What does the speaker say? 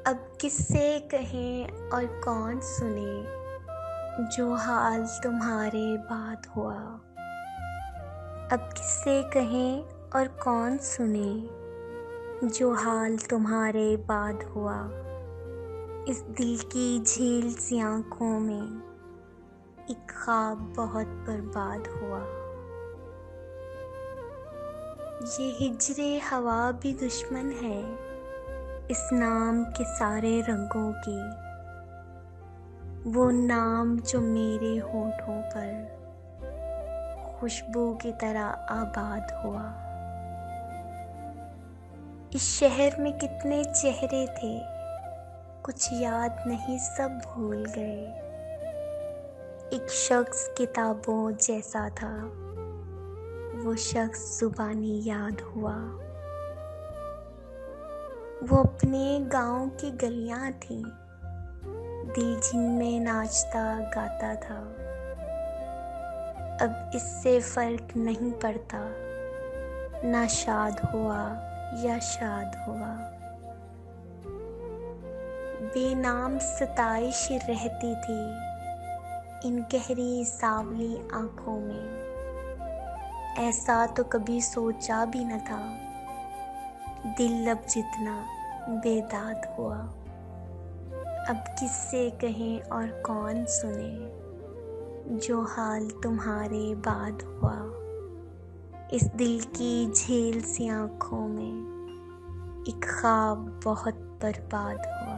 अब किससे कहें और कौन सुने जो हाल तुम्हारे बाद हुआ। अब किससे कहें और कौन सुने जो हाल तुम्हारे बाद हुआ। इस दिल की झील सी आँखों में एक ख्वाब बहुत बर्बाद हुआ। ये हिजरे हवा भी दुश्मन है इस नाम के सारे रंगों की। वो नाम जो मेरे होठों पर खुशबू की तरह आबाद हुआ। इस शहर में कितने चेहरे थे, कुछ याद नहीं सब भूल गए। एक शख्स किताबों जैसा था, वो शख्स जुबानी याद हुआ। वो अपने गांव की गलियां थीं, दिल जिनमें नाचता गाता था। अब इससे फर्क नहीं पड़ता, ना शाद हुआ या शाद हुआ। बेनाम सताइश रहती थी इन गहरी सावली आँखों में। ऐसा तो कभी सोचा भी न था, दिल अब जितना बेदाद हुआ। अब किससे कहें और कौन सुने जो हाल तुम्हारे बाद हुआ। इस दिल की झील सी आँखों में एक ख्वाब बहुत बर्बाद हुआ।